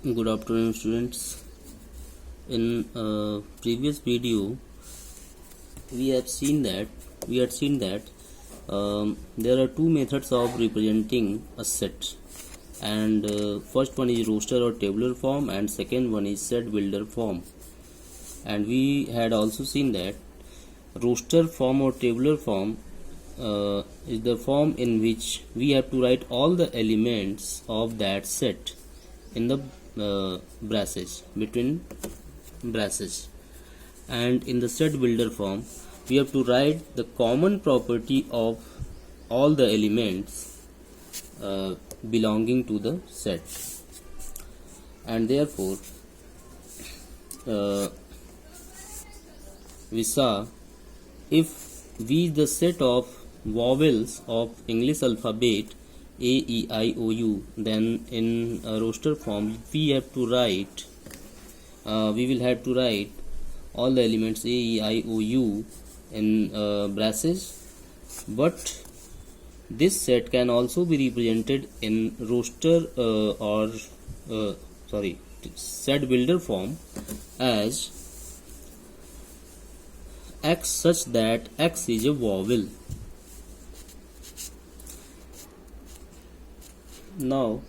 Good afternoon, students. In previous video, we had seen that there are two methods of representing a set, and first one is roster or tabular form, and second one is set builder form. And we had also seen that roster form or tabular form is the form in which we have to write all the elements of that set in the braces, between braces. And in the set builder form, we have to write the common property of all the elements belonging to the set. And therefore we saw, if we the set of vowels of English alphabet A, E, I, O, U, then in a roster form we have to write we will have to write all the elements A, E, I, O, U in braces. But this set can also be represented in roster set builder form as X, such that X is a vowel. Now,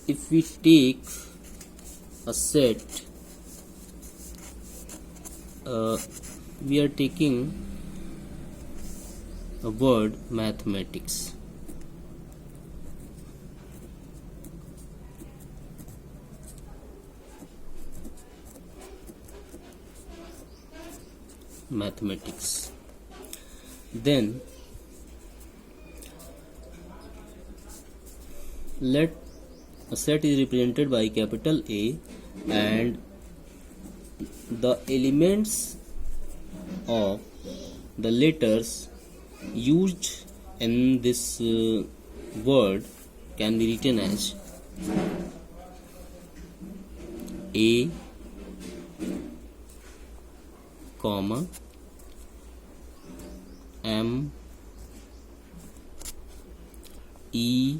if we take a set, we are taking a word mathematics. Then let a set is represented by capital A, and the elements of the letters used in this word can be written as A, comma, M, E,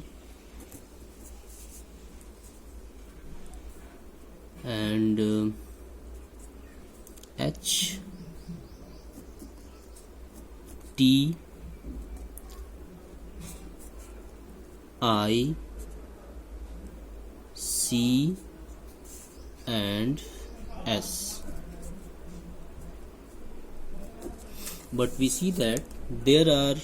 and H, T, I, C, and S. But we see that there are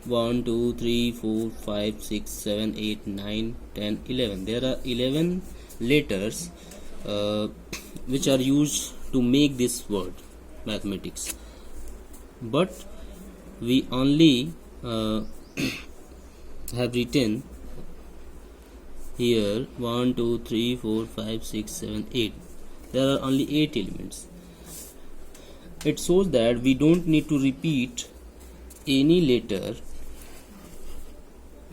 1, 2, 3, 4, 5, 6, 7, 8, 9, 10, 11. There are 11 letters which are used to make this word mathematics. But we only have written here 1, 2, 3, 4, 5, 6, 7, 8. There are only 8 elements. It shows that we don't need to repeat any letter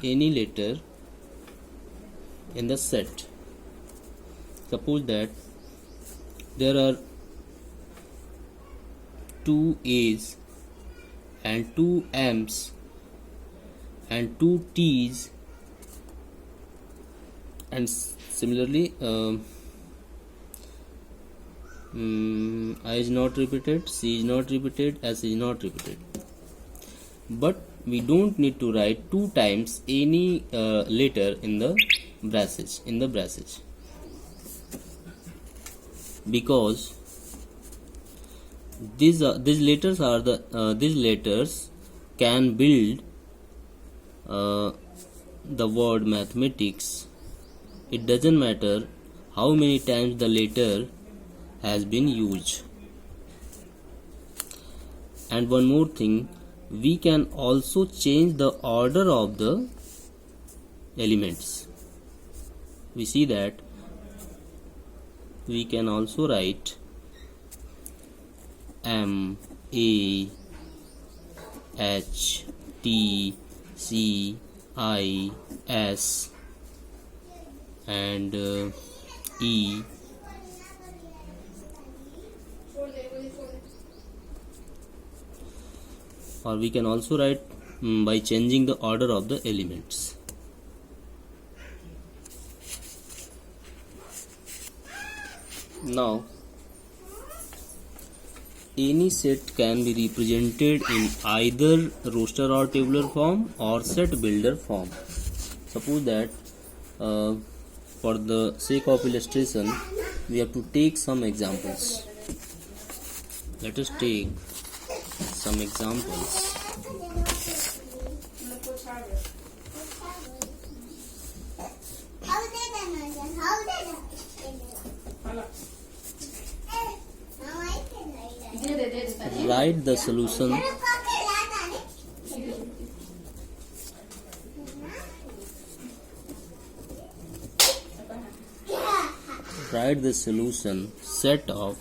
in the set. Suppose that there are 2 A's and 2 M's and 2 T's, and similarly I is not repeated, C is not repeated, S is not repeated. But we don't need to write 2 times any letter in the braces, because these letters can build the word mathematics. It doesn't matter how many times the letter has been used. And one more thing, we can also change the order of the elements. We see that we can also write M, A, H, T, C, I, S, and E, or we can also write by changing the order of the elements. Now, any set can be represented in either roster or tabular form or set builder form. Suppose that for the sake of illustration, we have to take some examples. Let us take some examples. Write the solution. Write the solution set of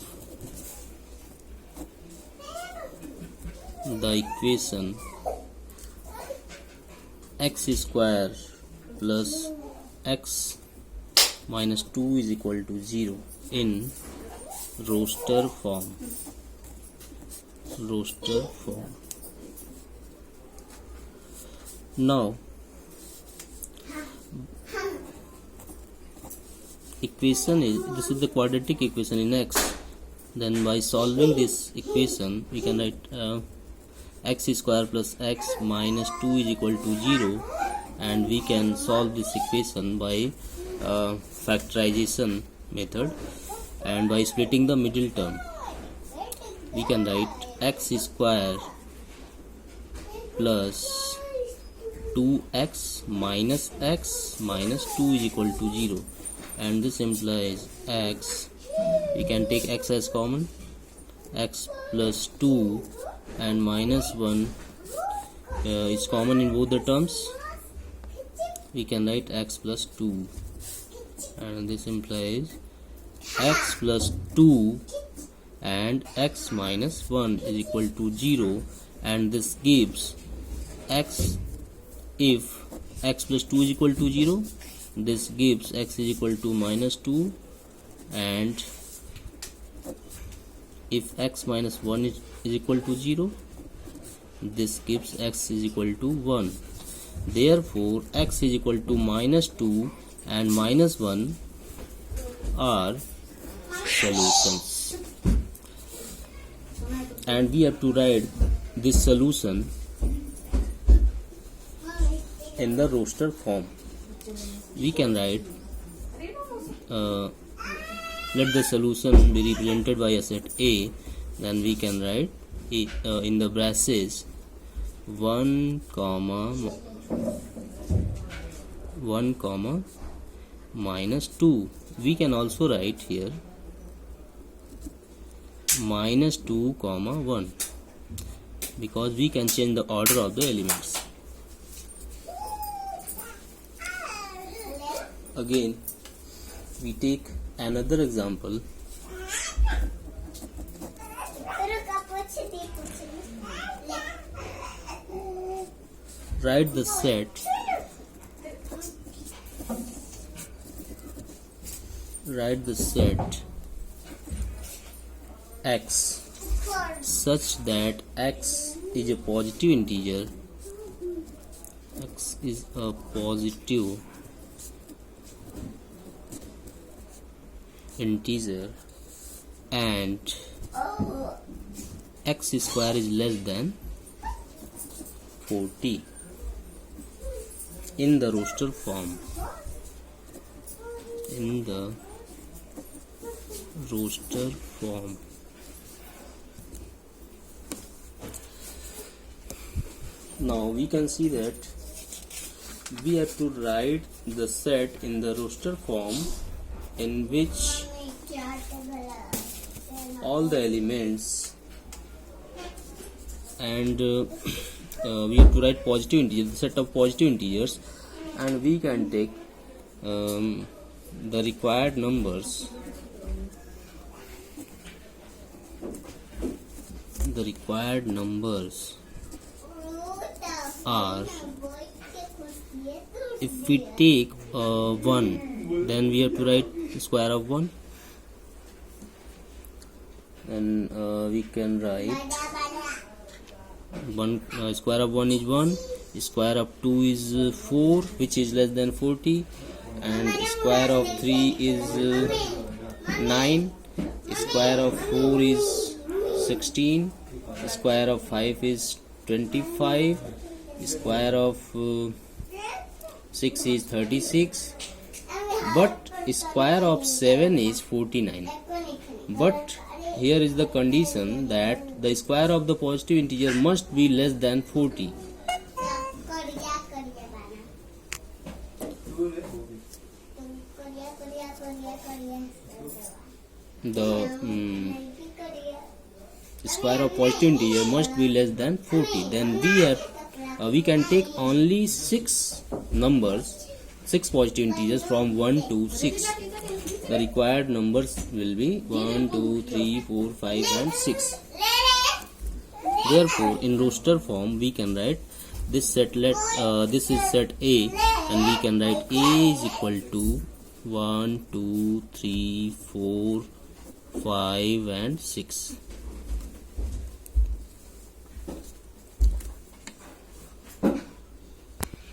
the equation x square plus x minus 2 is equal to 0 in roster form. Now, equation this is the quadratic equation in x. Then by solving this equation, we can write x square plus x minus 2 is equal to 0, and we can solve this equation by factorization method, and by splitting the middle term we can write x square plus 2x minus 2 is equal to 0, and this implies x, we can take x as common, x plus 2 and minus 1 is common in both the terms, we can write x plus 2, and this implies x plus 2 and x minus 1 is equal to 0, and this gives x, if x plus 2 is equal to 0, this gives x is equal to minus 2, and if x minus 1 is equal to 0, this gives x is equal to 1. Therefore, x is equal to minus 2 and minus 1 are solutions. And we have to write this solution in the roster form. We can write let the solution be represented by a set A, then we can write in the braces 1 comma minus 2. We can also write here minus 2 comma 1, because we can change the order of the elements. Again, we take another example. Write the set x such that x is a positive integer, x is a positive integer, and x square is less than 40 in the roster form. Now we can see that we have to write the set in the roster form in which all the elements, and we have to write positive integers, the set of positive integers, and we can take the required numbers. The required numbers are, if we take 1, then we have to write the square of 1, and we can write 1 square of 1 is 1, square of 2 is 4, which is less than 40, and square of 3 is 9, Square of 4 is 16. Square of 5 is 25. Square of 6 is 36. But square of 7 is 49. But here is the condition that the square of the positive integer must be less than 40. The square of positive integer must be less than 40. Then we can take only 6 numbers, 6 positive integers from 1 to 6. The required numbers will be 1, 2, 3, 4, 5 and 6. Therefore, in roster form we can write this set. This is set A, and we can write A is equal to 1, 2, 3, 4, 5 and 6.